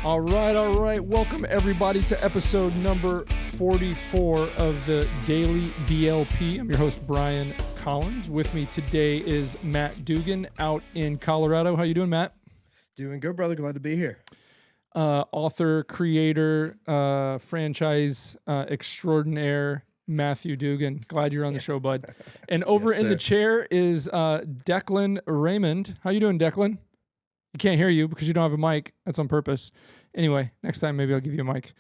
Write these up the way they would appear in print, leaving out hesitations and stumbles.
All right. Welcome, everybody, to episode number 44 of the Daily BLP. I'm your host, Brian Collins. With me today is Matt Dugan out in Colorado. How you doing, Matt? Doing good, brother. Glad to be here. Author, creator, franchise extraordinaire, Matthew Dugan. Glad you're on the show, bud. And over in the chair is Declan Raymond. How you doing, Declan? You can't hear you because you don't have a mic. That's on purpose. Anyway, next time maybe I'll give you a mic.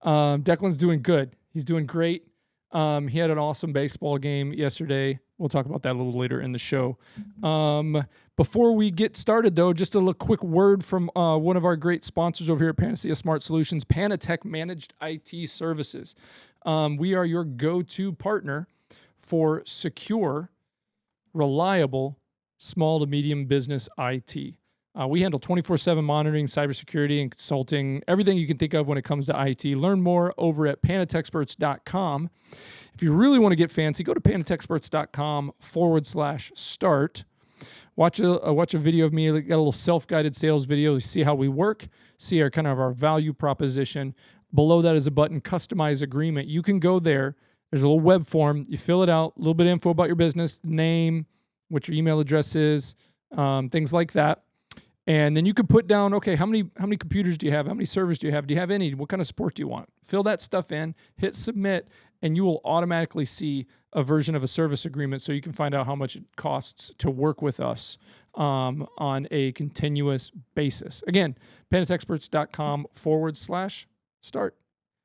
Declan's doing good. He's doing great. He had an awesome baseball game yesterday. We'll talk about that a little later in the show. Before we get started, though, just a little quick word from one of our great sponsors over here at Panacea Smart Solutions, PanaTech Managed IT Services. We are your go-to partner for secure, reliable, small to medium business IT. We handle 24/7 monitoring, cybersecurity, and consulting, everything you can think of when it comes to IT. Learn more over at panatechexperts.com. If you really want to get fancy, go to panatechexperts.com/start. Watch a video of me. Got a little self-guided sales video. See how we work. See our value proposition. Below that is a button, Customize Agreement. You can go there. There's a little web form. You fill it out. A little bit of info about your business, name, what your email address is, things like that. And then you can put down, okay, how many computers do you have? How many servers do you have? Do you have any? What kind of support do you want? Fill that stuff in, hit submit, and you will automatically see a version of a service agreement so you can find out how much it costs to work with us on a continuous basis. Again, panatechexperts.com/start.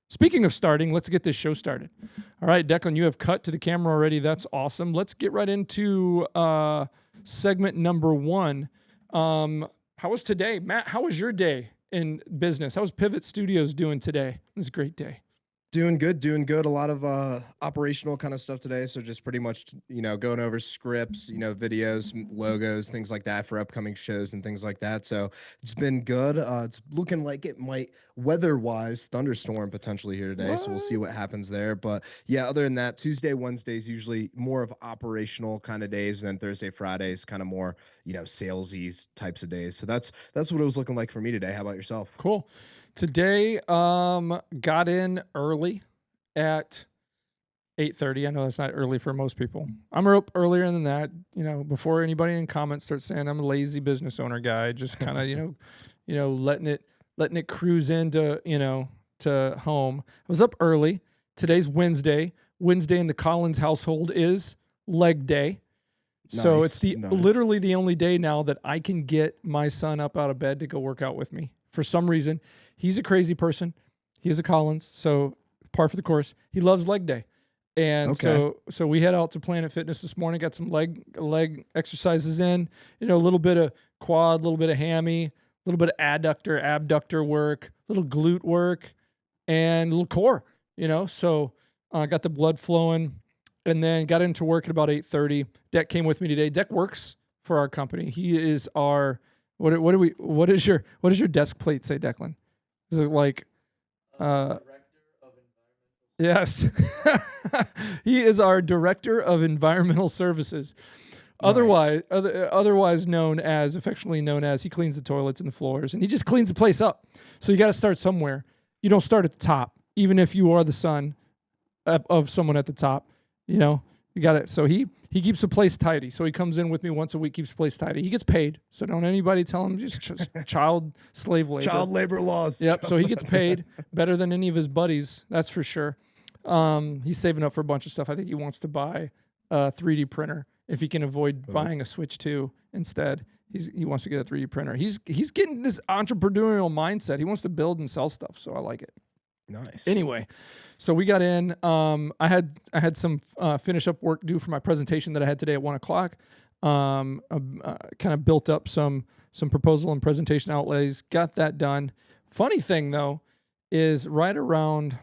Speaking of starting, let's get this show started. All right, Declan, you have cut to the camera already. That's awesome. Let's get right into segment number one. How was today? Matt, how was your day in business? How was Pivot Studios doing today? It was a great day. Doing good. A lot of operational kind of stuff today. So just pretty much, going over scripts, videos, logos, things like that for upcoming shows and things like that. So it's been good. It's looking like it might, weather-wise, thunderstorm potentially here today. What? So we'll see what happens there. But yeah, other than that, Tuesday, Wednesday is usually more of operational kind of days. And then Thursday, Fridays, kind of more, salesy types of days. So that's what it was looking like for me today. How about yourself? Cool. Today, got in early at 8:30. I know that's not early for most people. I'm up earlier than that, before anybody in comments starts saying I'm a lazy business owner guy, just kind of, letting it cruise into, to home. I was up early. Today's Wednesday. Wednesday in the Collins household is leg day. So it's literally the only day now that I can get my son up out of bed to go work out with me. For some reason, he's a crazy person. He is a Collins, so par for the course. He loves leg day. And so we head out to Planet Fitness this morning, got some leg exercises in, a little bit of quad, a little bit of hammy, a little bit of abductor work, a little glute work, and a little core, So got the blood flowing, and then got into work at about 8:30. Deck came with me today. Deck works for our company. He is our... What does your desk plate say, Declan? Is it like Director of Environmental Services? Yes. He is our Director of Environmental Services. Nice. Otherwise affectionately known as, he cleans the toilets and the floors, and he just cleans the place up. So you got to start somewhere. You don't start at the top, even if you are the son of someone at the top, You got it. So he keeps the place tidy. So he comes in with me once a week, keeps the place tidy. He gets paid. So don't anybody tell him just child slave labor. Child labor laws. Yep. So he gets paid better than any of his buddies. That's for sure. He's saving up for a bunch of stuff. I think he wants to buy a 3D printer if he can avoid buying a Switch 2 instead. He wants to get a 3D printer. He's getting this entrepreneurial mindset. He wants to build and sell stuff. So I like it. Nice. Anyway, so we got in. I had some finish up work due for my presentation that I had today at 1:00. Kind of built up some proposal and presentation outlays. Got that done. Funny thing though is right around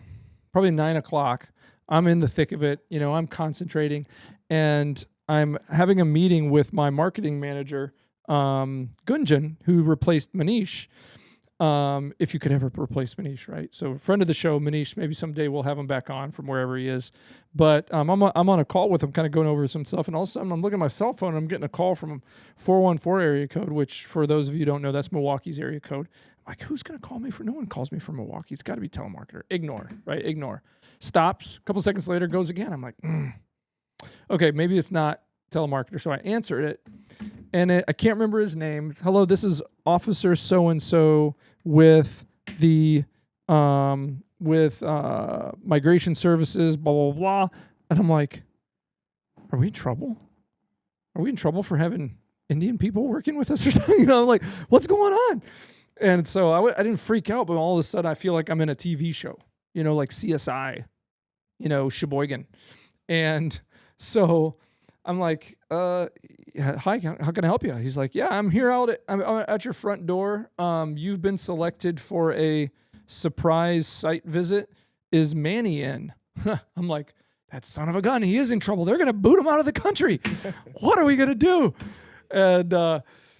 probably 9:00, I'm in the thick of it. I'm concentrating, and I'm having a meeting with my marketing manager, Gunjan, who replaced Manish. If you could ever replace Manish, right? So friend of the show, Manish, maybe someday we'll have him back on from wherever he is. But I'm on a call with him, kind of going over some stuff. And all of a sudden I'm looking at my cell phone and I'm getting a call from 414 area code, which for those of you who don't know, that's Milwaukee's area code. I'm like, who's going to call me no one calls me from Milwaukee. It's got to be telemarketer. Ignore, right? Ignore. Stops. A couple seconds later, goes again. I'm like, okay, maybe it's not telemarketer. So I answered it, and I can't remember his name. Hello, this is Officer so-and-so with the migration services, blah, blah, blah. And I'm like, are we in trouble? Are we in trouble for having Indian people working with us or something? I'm like, what's going on? And so I didn't freak out, but all of a sudden I feel like I'm in a TV show, like CSI, Sheboygan. And so I'm like, hi, how can I help you? He's like, yeah, I'm here I'm at your front door. You've been selected for a surprise site visit. Is Manny in? I'm like, that son of a gun, he is in trouble. They're going to boot him out of the country. What are we going to do? And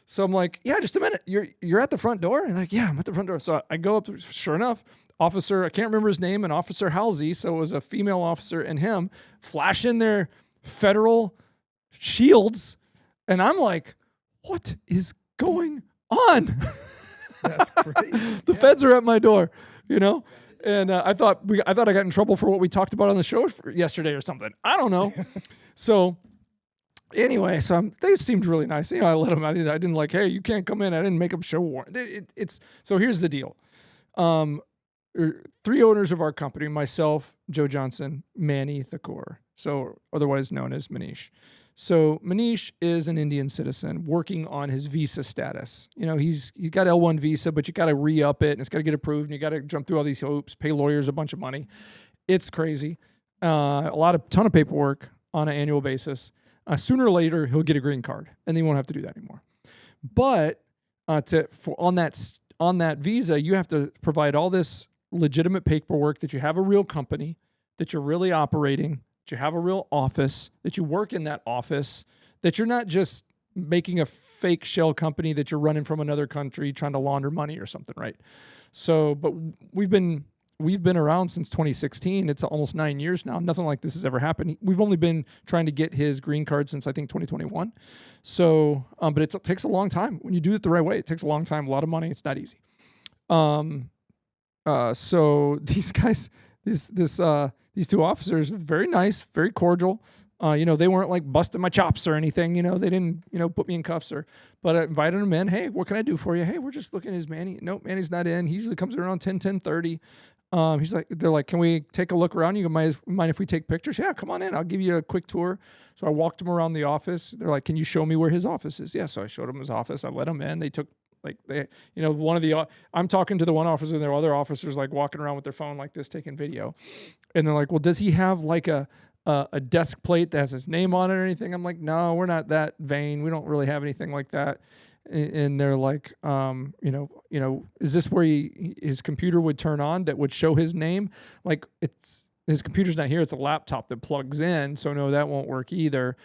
so I'm like, yeah, just a minute. You're at the front door? And like, yeah, I'm at the front door. So I go up, sure enough, officer, I can't remember his name, and Officer Halsey, so it was a female officer, and him flash in their federal shields. And I'm like, what is going on? That's crazy. The feds are at my door, And I thought I got in trouble for what we talked about on the show yesterday or something. I don't know. So anyway, they seemed really nice. I let them. I didn't like, hey, you can't come in. I didn't make them show warrant. So here's the deal. 3 owners of our company: myself, Joe Johnson, Manny Thakur, so otherwise known as Manish. So Manish is an Indian citizen working on his visa status. He's got L1 visa, but you got to re-up it, and it's got to get approved, and you got to jump through all these hoops, pay lawyers a bunch of money. It's crazy. Ton of paperwork on an annual basis. Sooner or later, he'll get a green card, and then he won't have to do that anymore. But on that visa, you have to provide all this legitimate paperwork that you have a real company, that you're really operating, that you have a real office, that you work in that office, that you're not just making a fake shell company that you're running from another country trying to launder money or something, right? So, but we've been around since 2016. It's almost 9 years now. Nothing like this has ever happened. We've only been trying to get his green card since I think 2021. So, but it takes a long time. When you do it the right way, it takes a long time, a lot of money. It's not easy. So these guys, these 2 officers, very nice, very cordial. They weren't like busting my chops or anything. They didn't, put me in cuffs but I invited them in. Hey, what can I do for you? Hey, we're just looking at his Manny. Nope, Manny's not in. He usually comes around 10:30. They're like, can we take a look around? You mind if we take pictures? Yeah, come on in. I'll give you a quick tour. So I walked them around the office. They're like, can you show me where his office is? Yeah. So I showed them his office. I let them in. They took I'm talking to the one officer, and there are other officers like walking around with their phone like this, taking video. And they're like, well, does he have like a desk plate that has his name on it or anything? I'm like, no, we're not that vain. We don't really have anything like that. And they're like, is this where his computer would turn on that would show his name? Like, his computer's not here. It's a laptop that plugs in. So no, that won't work either.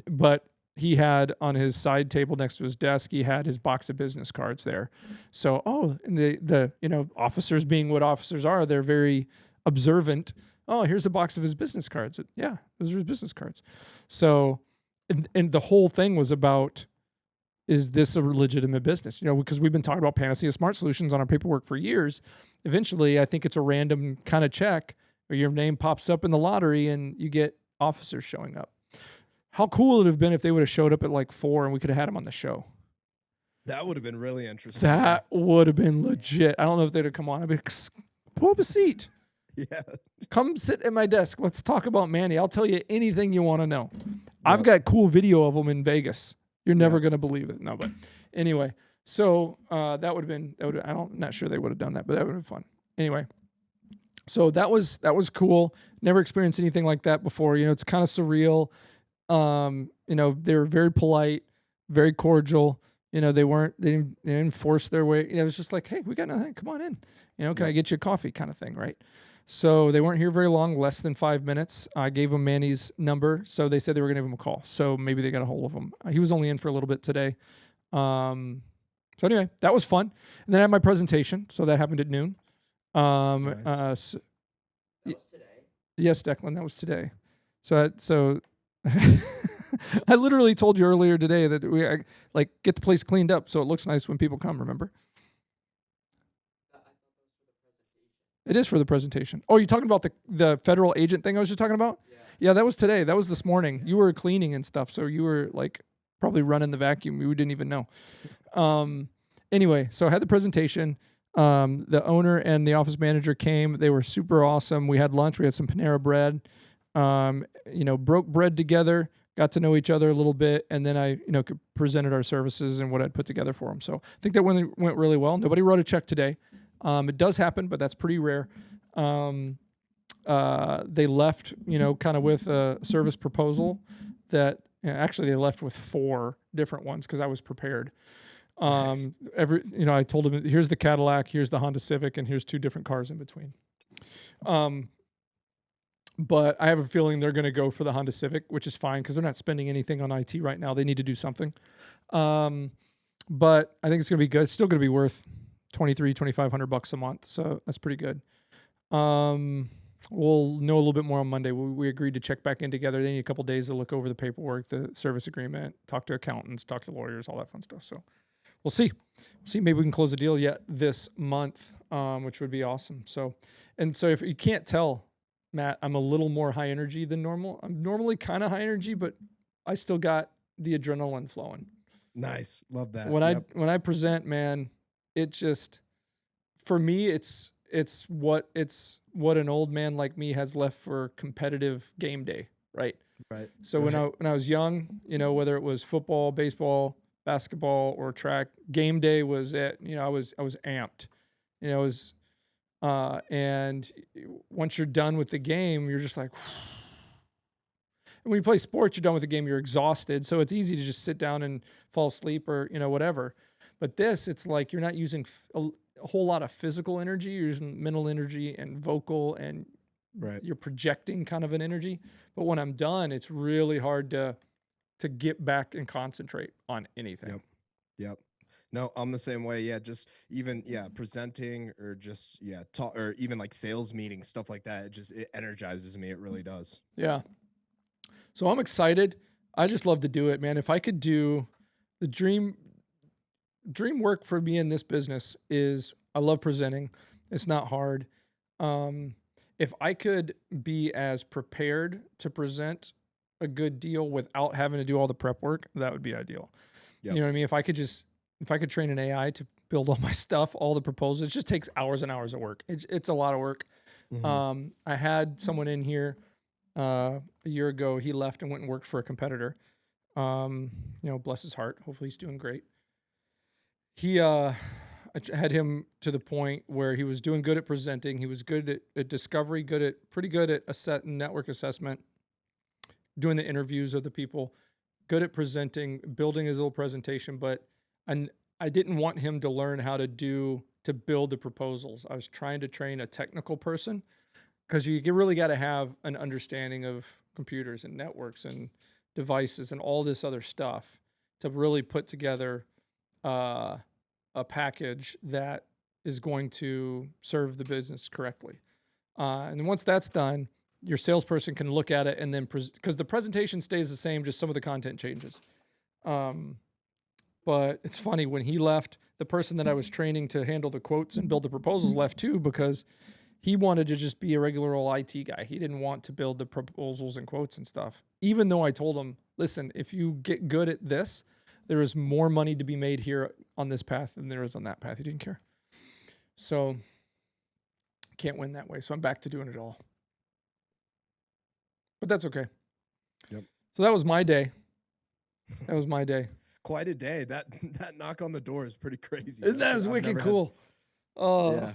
But he had on his side table next to his desk, he had his box of business cards there. So, and the officers, being what officers are, they're very observant. Oh, here's a box of his business cards. Yeah, those are his business cards. So, and the whole thing was about, is this a legitimate business? Because we've been talking about Panacea Smart Solutions on our paperwork for years. Eventually, I think it's a random kind of check where your name pops up in the lottery and you get officers showing up. How cool would it have been if they would have showed up at like 4 and we could have had them on the show? That would have been really interesting. That would have been legit. I don't know if they'd have come on. I'd be like, pull up a seat. Yeah. Come sit at my desk. Let's talk about Manny. I'll tell you anything you want to know. Yep. I've got cool video of them in Vegas. You're never going to believe it. No, but anyway, so that would have been, I'm not sure they would have done that, but that would have been fun. Anyway, so that was cool. Never experienced anything like that before. It's kind of surreal. They were very polite, very cordial. They didn't force their way. It was just like, hey, we got nothing. Come on in. Can I get you a coffee kind of thing, right? So they weren't here very long, less than 5 minutes. I gave them Manny's number, so they said they were going to give him a call. So maybe they got a hold of him. He was only in for a little bit today. So anyway, that was fun. And then I had my presentation, so that happened at noon. Nice. That was today. Yes, Declan, that was today. So I literally told you earlier today that we get the place cleaned up so it looks nice when people come, remember? It is for the presentation. Oh, you're talking about the federal agent thing I was just talking about? Yeah, that was today. That was this morning. You were cleaning and stuff, so you were like probably running the vacuum. We didn't even know. Anyway, so I had the presentation. The owner and the office manager came. They were super awesome. We had lunch. We had some Panera bread. Broke bread together, got to know each other a little bit, and then I, presented our services and what I'd put together for them. So I think that went really well. Nobody wrote a check today. It does happen, but that's pretty rare. They left, kind of with a service proposal that actually they left with 4 different ones because I was prepared. Nice. I told them, here's the Cadillac, here's the Honda Civic, and here's 2 different cars in between. But I have a feeling they're going to go for the Honda Civic, which is fine because they're not spending anything on IT right now. They need to do something. But I think it's going to be good. It's still going to be worth $2,500 a month. So that's pretty good. We'll know a little bit more on Monday. We agreed to check back in together. They need a couple days to look over the paperwork, the service agreement, talk to accountants, talk to lawyers, all that fun stuff. So we'll see. Maybe we can close the deal yet this month, which would be awesome. So if you can't tell, Matt, I'm a little more high energy than normal. I'm normally kind of high energy, but I still got the adrenaline flowing. Nice. Love that. When I present, man, it just, for me, it's what an old man like me has left for competitive game day, right? Right. So when I was young, whether it was football, baseball, basketball, or track, game day was it. I was amped. And once you're done with the game, you're just like, and when you play sports, you're done with the game, you're exhausted. So it's easy to just sit down and fall asleep or, whatever. But this, it's like you're not using a whole lot of physical energy. You're using mental energy and vocal, and you're projecting kind of an energy. But when I'm done, it's really hard to get back and concentrate on anything. Yep. No, I'm the same way. Yeah, just even presenting or just talk, or even like sales meetings, stuff like that. It energizes me. It really does. Yeah. So I'm excited. I just love to do it, man. If I could do the dream work for me in this business is I love presenting. It's not hard. If I could be as prepared to present a good deal without having to do all the prep work, that would be ideal. Yep. You know what I mean? If I could train an AI to build all my stuff, all the proposals, it just takes hours and hours of work. It's a lot of work. Mm-hmm. I had someone in here a year ago. He left and went and worked for a competitor. Bless his heart. Hopefully he's doing great. I had him to the point where he was doing good at presenting. He was good at discovery, pretty good at network assessment, doing the interviews of the people, good at presenting, building his little presentation. But I didn't want him to learn how to build the proposals. I was trying to train a technical person because you really got to have an understanding of computers and networks and devices and all this other stuff to really put together a package that is going to serve the business correctly. And then once that's done, your salesperson can look at it and then, because the presentation stays the same, just some of the content changes. But it's funny, when he left, the person that I was training to handle the quotes and build the proposals left too, because he wanted to just be a regular old IT guy. He didn't want to build the proposals and quotes and stuff. Even though I told him, listen, if you get good at this, there is more money to be made here on this path than there is on that path. He didn't care. So can't win that way. So I'm back to doing it all. But that's okay. Yep. So that was my day. Quite a day. That knock on the door is pretty crazy. That was wicked cool. Yeah.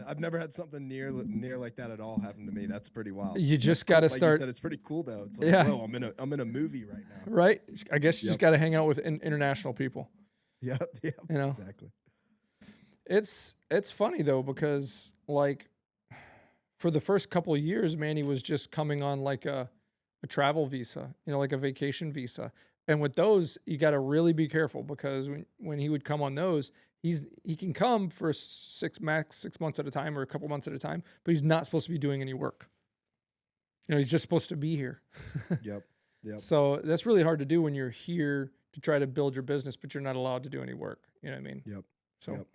I've never had something near like that at all happen to me. That's pretty wild. You just got to start. You said, it's pretty cool though. It's like, whoa, I'm in a movie right now. Right. I guess you just got to hang out with international people. Yep. Exactly. It's funny though, because like for the first couple of years, Manny was just coming on like a travel visa, like a vacation visa. And with those, you got to really be careful, because when he would come on those, he can come for 6 months at a time or a couple months at a time, but he's not supposed to be doing any work. He's just supposed to be here. Yep. So that's really hard to do when you're here to try to build your business, but you're not allowed to do any work. You know what I mean? Yep. So, Yep.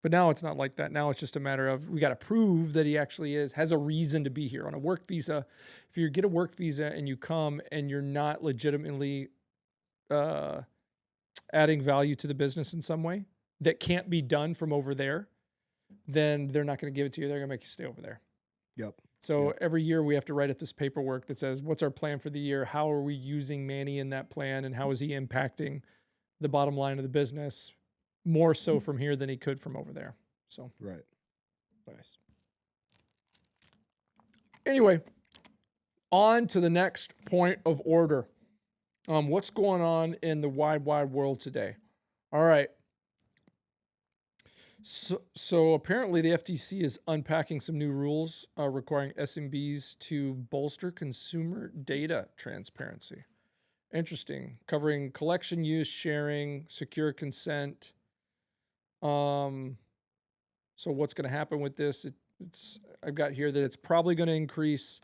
But now it's not like that. Now it's just a matter of we got to prove that he actually has a reason to be here on a work visa. If you get a work visa and you come and you're not legitimately uh, adding value to the business in some way that can't be done from over there, then they're not going to give it to you. They're going to make you stay over there. Yep. So Yep. every year we have to write up this paperwork that says, what's our plan for the year? How are we using Manny in that plan? And how is he impacting the bottom line of the business more so from here than he could from over there? So, Right. Nice. anyway, on to the next point of order. What's going on in the wide world today? All right. So apparently the FTC is unpacking some new rules requiring SMBs to bolster consumer data transparency. Interesting. Covering collection, use, sharing, secure consent. So what's going to happen with this? It's I've got here that it's probably going to increase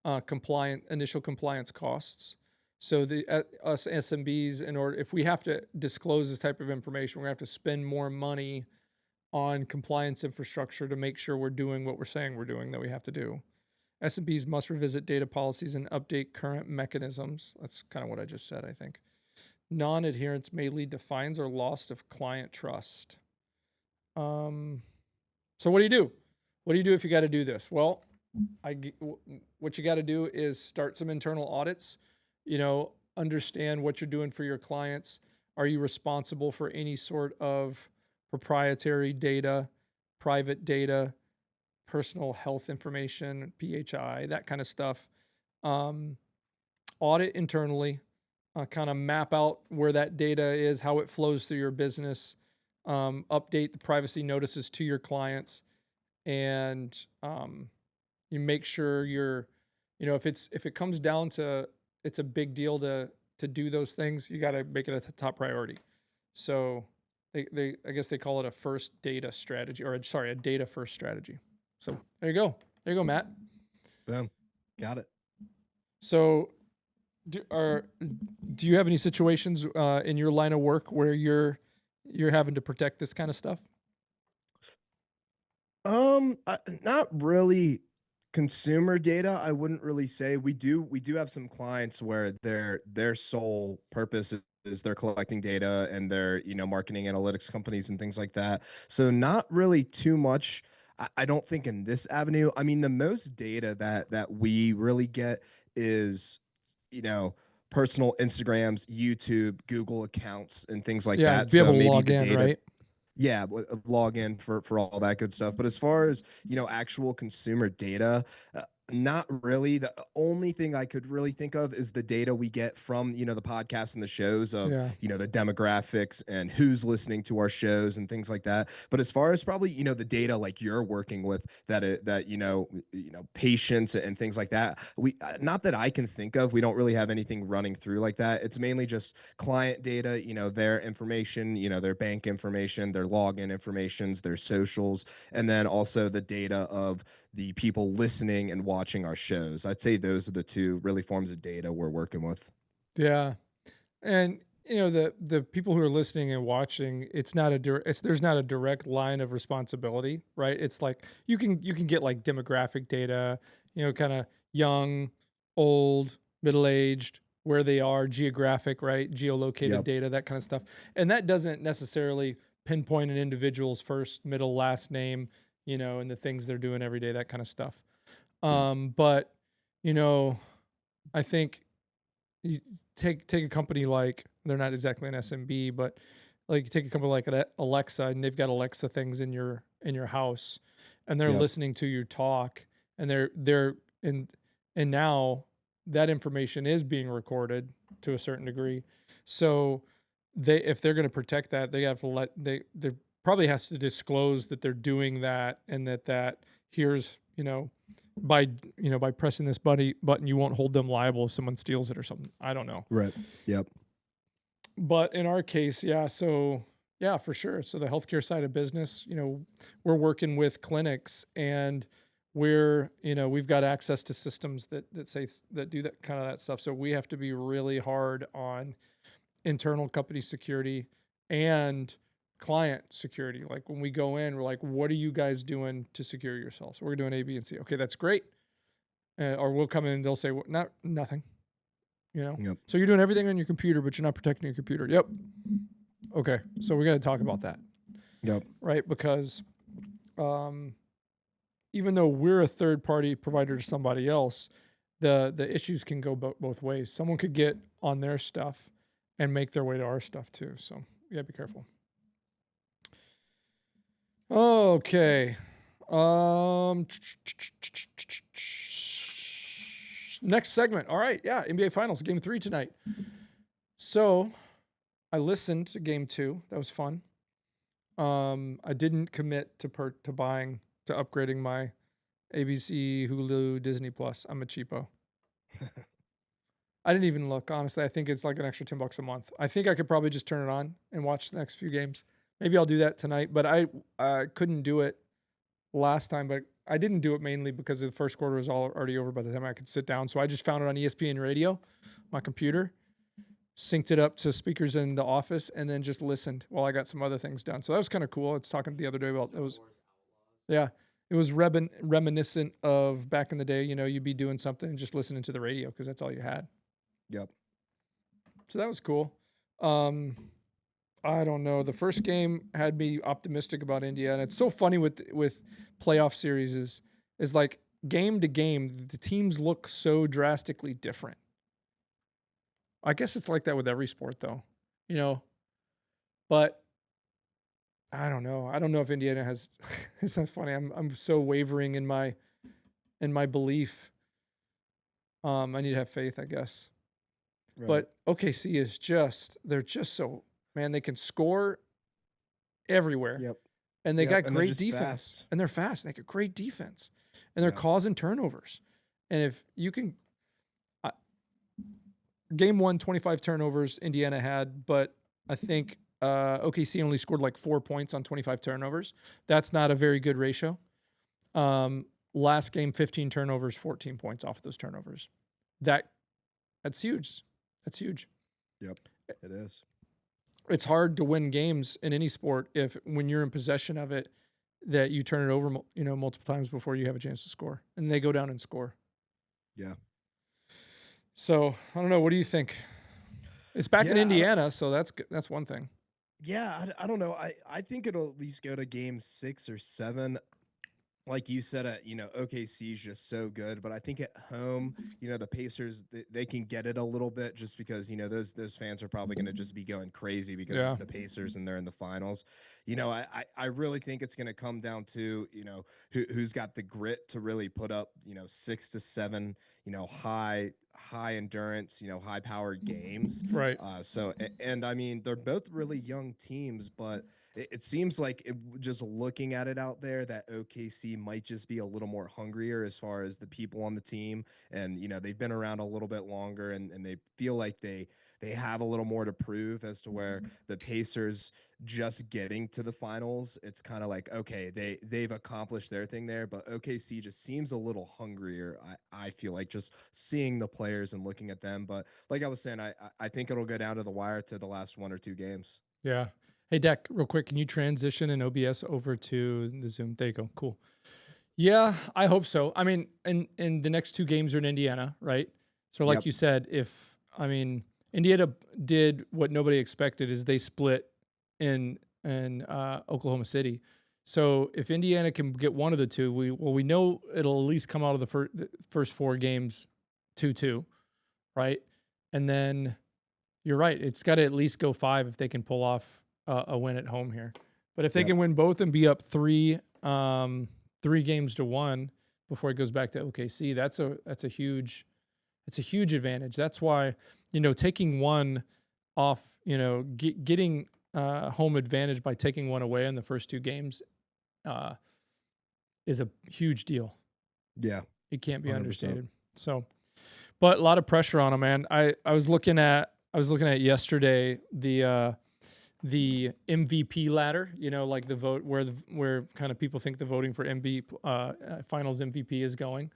initial compliance costs. So us SMBs, if we have to disclose this type of information, we're going to have to spend more money on compliance infrastructure to make sure we're doing what we're saying we're doing that we have to do. SMBs must revisit data policies and update current mechanisms. That's kind of what I just said, I think. Non-adherence may lead to fines or loss of client trust. So what do you do? What do you do if you got to do this? Well, what you got to do is start some internal audits, understand what you're doing for your clients. Are you responsible for any sort of proprietary data, private data, personal health information, PHI, that kind of stuff? Audit internally, kind of map out where that data is, how it flows through your business, update the privacy notices to your clients, and you make sure if it comes down to it's a big deal to do those things, you got to make it a top priority. So I guess they call it a first data strategy, or sorry, a data first strategy. So there you go, Matt. Boom. Got it. So do you have any situations in your line of work where you're having to protect this kind of stuff? Not really consumer data. I wouldn't really say we do have some clients where their sole purpose is they're collecting data and they're, marketing analytics companies and things like that. So not really too much. I don't think in this avenue. I mean, the most data that we really get is, you know, personal Instagrams, YouTube, Google accounts, and things like Yeah, that. be So able to maybe log the in, data, right? yeah, log in for all that good stuff. But as far as, actual consumer data, not really. The only thing I could really think of is the data we get from, the podcasts and the shows of, Yeah. the demographics and who's listening to our shows and things like that. But as far as probably, the data like you're working with that patients and things like that, we not that I can think of, we don't really have anything running through like that. It's mainly just client data, their information, their bank information, their login informations, their socials, and then also the data of the people listening and watching our shows. I'd say those are the two really forms of data we're working with. Yeah. And the people who are listening and watching, there's not a direct line of responsibility, right? It's like you can get like demographic data, kind of young, old, middle-aged, where they are, geographic, right? Geolocated Yep. data, that kind of stuff. And that doesn't necessarily pinpoint an individual's first, middle, last name, and the things they're doing every day, that kind of stuff. But I think you take a company like, they're not exactly an SMB, but like take a company like Alexa, and they've got Alexa things in your house, and they're Yep. listening to you talk, and they're and now that information is being recorded to a certain degree. So if they're going to protect that, they have to they probably has to disclose that they're doing that, and that here's by pressing this button, you won't hold them liable if someone steals it or something. I don't know. Right. Yep. But in our case, yeah. So yeah, for sure. So the healthcare side of business, we're working with clinics, and we've got access to systems that do that kind of that stuff. So we have to be really hard on internal company security and client security. Like when we go in, we're like, what are you guys doing to secure yourselves? We're doing A, B, and C. Okay, that's great. Or we'll come in and they'll say, well, nothing, Yep. So you're doing everything on your computer, but you're not protecting your computer. Yep. Okay. So we got to talk about that, Yep. right? Because even though we're a third party provider to somebody else, the issues can go both ways. Someone could get on their stuff and make their way to our stuff too. So you gotta be careful. Okay. Next segment. All right. Yeah. NBA Finals, game 3 tonight. So I listened to game 2. That was fun. I didn't commit to upgrading my ABC, Hulu, Disney Plus. I'm a cheapo. I didn't even look, honestly. I think it's like an extra $10 a month. I think I could probably just turn it on and watch the next few games. Maybe I'll do that tonight, but I couldn't do it last time, but I didn't do it mainly because the first quarter was already over by the time I could sit down. So I just found it on ESPN radio, my computer, synced it up to speakers in the office, and then just listened while I got some other things done. So that was kind of cool. It's talking the other day about it was, yeah, it was reminiscent of back in the day. You'd be doing something and just listening to the radio because that's all you had. Yep. So that was cool. I don't know. The first game had me optimistic about Indiana. It's so funny with playoff series is like game to game, the teams look so drastically different. I guess it's like that with every sport though, but I don't know. I don't know if Indiana has, it's not funny. I'm so wavering in my belief. I need to have faith, I guess. Right. But OKC is they're just so, man, they can score everywhere. Yep. And they got and great defense. Fast. And they're fast. And they got great defense. And they're causing turnovers. And if you can, game 1, 25 turnovers Indiana had, but I think OKC only scored like 4 points on 25 turnovers. That's not a very good ratio. Last game, 15 turnovers, 14 points off of those turnovers. That's huge. That's huge. Yep, it is. It's hard to win games in any sport if when you're in possession of it, that you turn it over, multiple times before you have a chance to score, and they go down and score. Yeah. So I don't know. What do you think? It's back in Indiana, so that's one thing. Yeah, I don't know. I think it'll at least go to game 6 or 7. Like you said, OKC is just so good, but I think at home, the Pacers, they can get it a little bit just because, those fans are probably going to just be going crazy because it's the Pacers and they're in the finals. I really think it's going to come down to, who's got the grit to really put up, 6 to 7, high endurance, high powered games. Right. And I mean, they're both really young teams, but it seems like just looking at it out there that OKC might just be a little more hungrier as far as the people on the team. And, they've been around a little bit longer and they feel like they have a little more to prove as to where the Pacers just getting to the finals. It's kind of like, okay, they've accomplished their thing there, but OKC just seems a little hungrier. I feel like just seeing the players and looking at them. But like I was saying, I think it'll go down to the wire to the last 1 or 2 games. Yeah. Hey, Deck, real quick, can you transition in OBS over to the Zoom? There you go. Cool. Yeah, I hope so. I mean, and the next 2 games are in Indiana, right? So like you said, Indiana did what nobody expected is they split in Oklahoma City. So if Indiana can get one of the 2, we know it'll at least come out of the first 4 games 2-2, right? And then you're right. It's got to at least go 5 if they can pull off a win at home here. But if they can win both and be up 3 games to 1 before it goes back to OKC, that's a huge advantage. That's why, taking one off, getting home advantage by taking one away in the first 2 games is a huge deal. Yeah. It can't be 100%. Understated. So, but a lot of pressure on them, man. I was looking at yesterday the MVP ladder, like the vote where kind of people think the voting for finals MVP is going.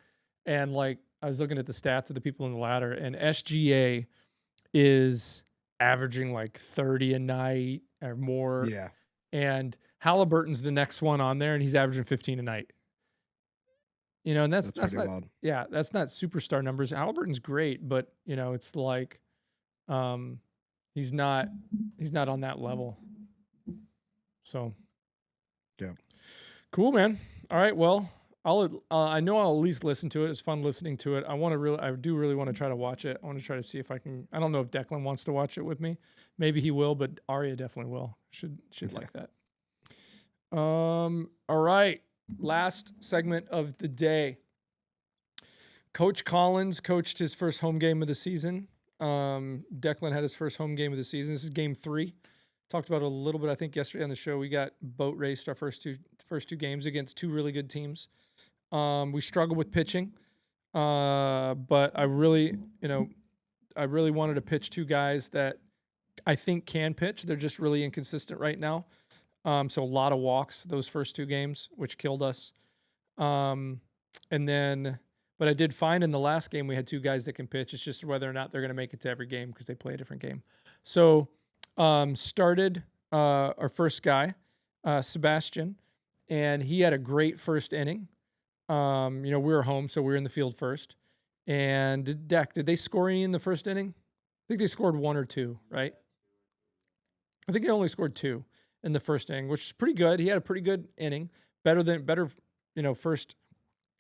And like, I was looking at the stats of the people in the ladder, and SGA is averaging like 30 a night or more. Yeah. and Halliburton's the next one on there, and he's averaging 15 a night. And that's That's pretty not, wild. yeah, that's not superstar numbers. Halliburton's great, but it's like, um, he's not on that level. So Yeah. cool, man. All right, well, I know I'll at least listen to it. It's fun listening to it. I do really want to try to watch it. I want to try to see if I can. I don't know if Declan wants to watch it with me. Maybe he will, but Arya definitely will. Should like that. All right. Last segment of the day. Coach Collins coached his first home game of the season. Declan had his first home game of the season. This is game 3. Talked about it a little bit, I think, yesterday on the show. We got boat raced our first two games against 2 really good teams. We struggled with pitching, but I really wanted to pitch 2 guys that I think can pitch. They're just really inconsistent right now. So a lot of walks those first 2 games, which killed us. But I did find in the last game we had 2 guys that can pitch. It's just whether or not they're going to make it to every game because they play a different game. So started our first guy, Sebastian, and he had a great first inning. We were home, so we were in the field first. And Deck, did they score any in the first inning? I think they scored 1 or 2, right? I think they only scored 2 in the first inning, which is pretty good. He had a pretty good inning, better, first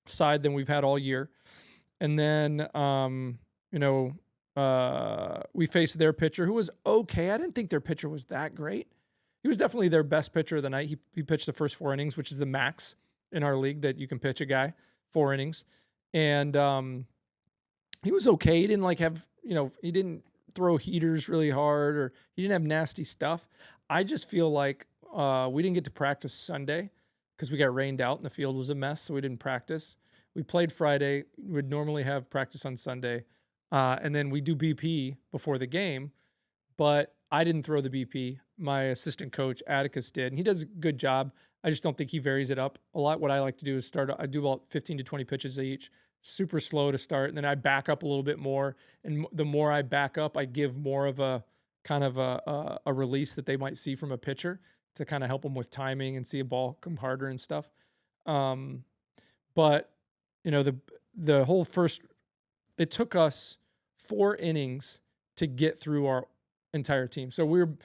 side than we've had all year. And then, we faced their pitcher who was okay. I didn't think their pitcher was that great. He was definitely their best pitcher of the night. He pitched the first 4 innings, which is the max in our league that you can pitch a guy 4 innings. And he was okay. He didn't he didn't throw heaters really hard, or he didn't have nasty stuff. I just feel like we didn't get to practice Sunday because we got rained out and the field was a mess, so we didn't practice. We played Friday. We would normally have practice on Sunday. And then we do BP before the game, but I didn't throw the BP. My assistant coach, Atticus, did, and he does a good job. I just don't think he varies it up a lot. What I like to do is I do about 15 to 20 pitches each, super slow to start, and then I back up a little bit more. And the more I back up, I give more of a kind of a release that they might see from a pitcher to kind of help them with timing and see a ball come harder and stuff. But the whole first, it took us 4 innings to get through our entire team. So we're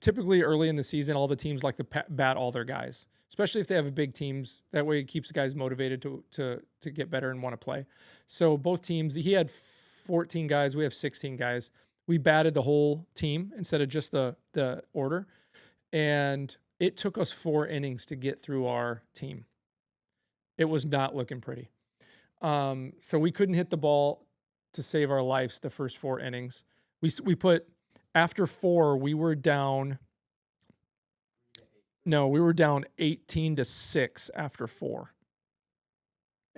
typically early in the season, all the teams like to bat all their guys, especially if they have big teams. That way it keeps guys motivated to get better and want to play. So both teams, he had 14 guys, we have 16 guys. We batted the whole team instead of just the order. And it took us 4 innings to get through our team. It was not looking pretty. So we couldn't hit the ball to save our lives the first 4 innings. We put, after 4, we were down 18-6 after 4.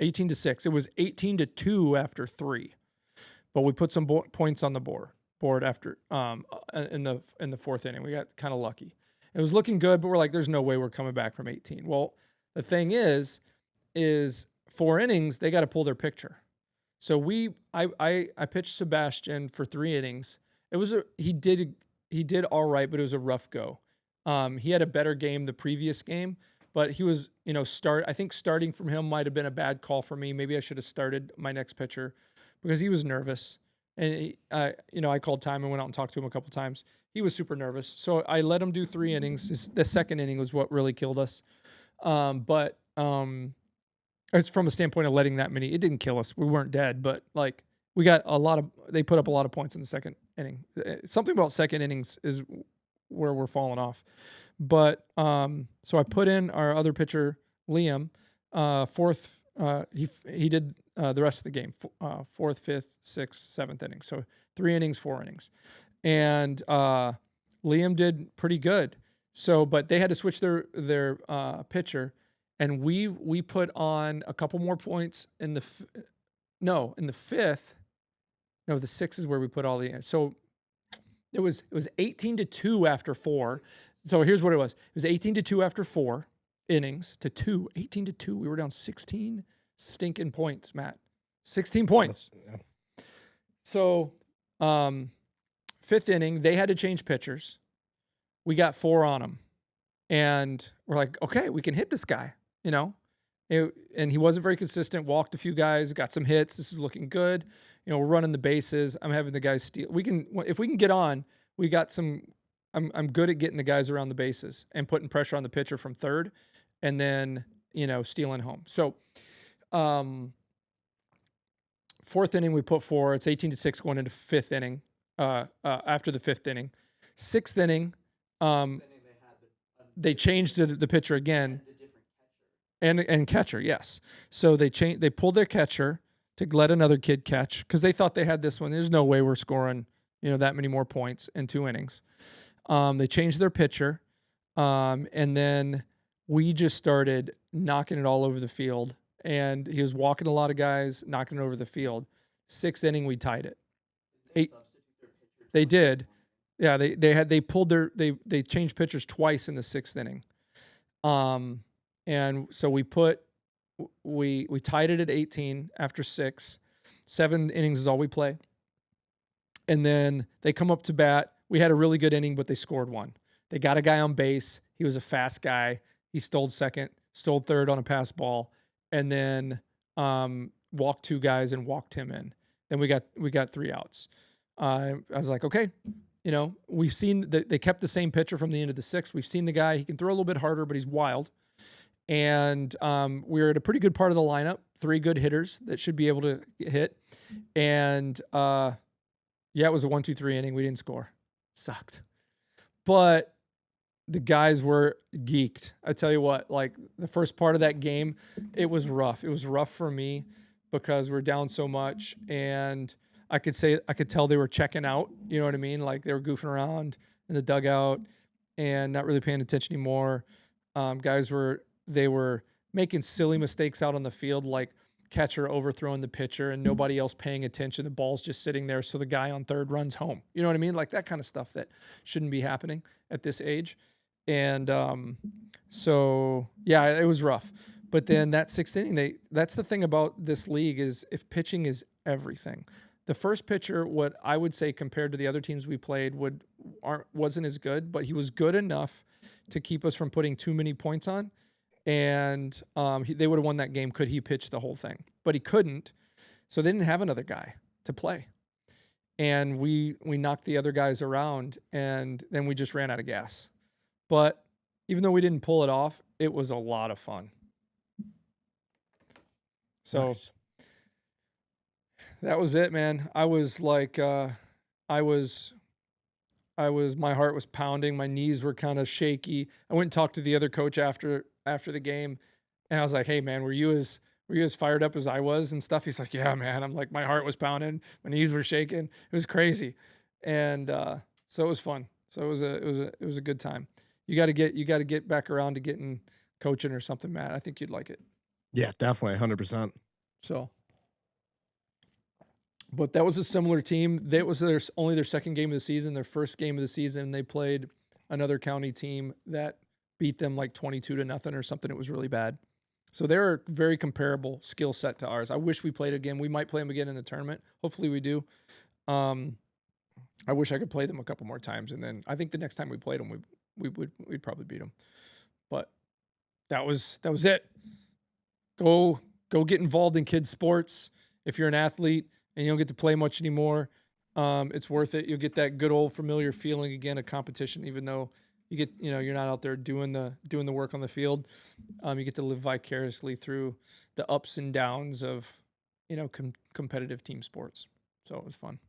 18-6. It was 18-2 after 3. But we put some points on the board after in the 4th inning. We got kind of lucky. It was looking good, but we're like, there's no way we're coming back from 18. Well, the thing is 4 innings, they got to pull their pitcher. So I pitched Sebastian for 3 innings. He did all right, but it was a rough go. He had a better game the previous game, but he was, I think starting from him might have been a bad call for me. Maybe I should have started my next pitcher because he was nervous. And I called time and went out and talked to him a couple times. He was super nervous. So I let him do 3 innings. The second inning was what really killed us. But it's from a standpoint of letting that many, it didn't kill us. We weren't dead, but like we got they put up a lot of points in the second inning. Something about second innings is where we're falling off. But so I put in our other pitcher, Liam, 4th. He did the rest of the game, 4th, 5th, 6th, 7th inning. So 3 innings, 4 innings. And Liam did pretty good. So, but they had to switch their pitcher. And we put on a couple more points in the 5th. No, the 6th is where we put all the. So it was 18-2 after 4. So here's what it was. It was 18-2 after 4 innings to 2. 18-2. We were down 16 stinking points, Matt. 16 points. Yeah. So 5th inning, they had to change pitchers. We got 4 on them. And we're like, okay, we can hit this guy, you know? And he wasn't very consistent, walked a few guys, got some hits. This is looking good. You know, we're running the bases. I'm having the guys steal. If we can get on, we got some, I'm good at getting the guys around the bases and putting pressure on the pitcher from third and then, you know, stealing home. So, fourth inning, we put four. It's 18-6 going into fifth inning, after the fifth inning. Sixth inning, they changed the pitcher again. And catcher, yes. So they pulled their catcher to let another kid catch because they thought they had this one. There's no way we're scoring, you know, that many more points in 2 innings. They changed their pitcher, and then we just started knocking it all over the field. And he was walking a lot of guys, knocking it over the field. Sixth inning, we tied it. They did. Yeah, they changed pitchers twice in the sixth inning. And so we tied it at 18 after 6. 7 innings is all we play. And then they come up to bat. We had a really good inning, but they scored 1. They got a guy on base. He was a fast guy. He stole second, stole third on a pass ball, and then walked 2 guys and walked him in. Then we got 3 outs. I was like, okay, you know, we've seen that they kept the same pitcher from the end of the 6th. We've seen the guy. He can throw a little bit harder, but he's wild. And we're at a pretty good part of the lineup. 3 good hitters that should be able to hit. And yeah, it was a 1-2-3 inning. We didn't score. Sucked. But the guys were geeked. I tell you what, like the first part of that game, it was rough. It was rough for me because we're down so much. And I could tell they were checking out. You know what I mean? Like they were goofing around in the dugout and not really paying attention anymore. Guys were making silly mistakes out on the field, like catcher overthrowing the pitcher and nobody else paying attention. The ball's just sitting there, so the guy on third runs home. You know what I mean? Like that kind of stuff that shouldn't be happening at this age. And so, yeah, it was rough. But then that 6th inning, that's the thing about this league is if pitching is everything. The first pitcher, what I would say compared to the other teams we played, wasn't as good, but he was good enough to keep us from putting too many points on. And they would have won that game could he pitch the whole thing. But he couldn't, so they didn't have another guy to play. And we knocked the other guys around, and then we just ran out of gas. But even though we didn't pull it off, it was a lot of fun. So nice. That was it, man. I was like, my heart was pounding. My knees were kind of shaky. I went and talked to the other coach after the game, and I was like, "Hey, man, were you as fired up as I was and stuff?" He's like, "Yeah, man." I'm like, my heart was pounding, my knees were shaking. It was crazy, and so it was fun. So it was a good time. You got to get back around to getting coaching or something, Matt. I think you'd like it. Yeah, definitely, 100%. So. But that was a similar team. That was only their second game of the season. Their first game of the season, they played another county team that beat them like 22-0 or something. It was really bad. So they're a very comparable skill set to ours. I wish we played again. We might play them again in the tournament. Hopefully we do. I wish I could play them a couple more times, and then I think the next time we played them, we'd probably beat them. But that was it. Go get involved in kids' sports if you're an athlete and you don't get to play much anymore. It's worth it. You'll get that good old familiar feeling again of competition, even though you're not out there doing the work on the field. You get to live vicariously through the ups and downs of, competitive team sports. So it was fun.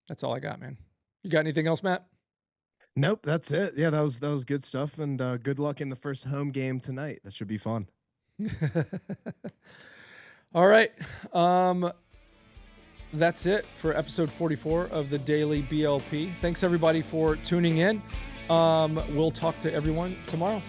That's all I got, man. You got anything else, Matt? Nope, that's it. Yeah, that was good stuff, and good luck in the first home game tonight. That should be fun. All right. That's it for episode 44 of the Daily BLP. Thanks everybody for tuning in. We'll talk to everyone tomorrow.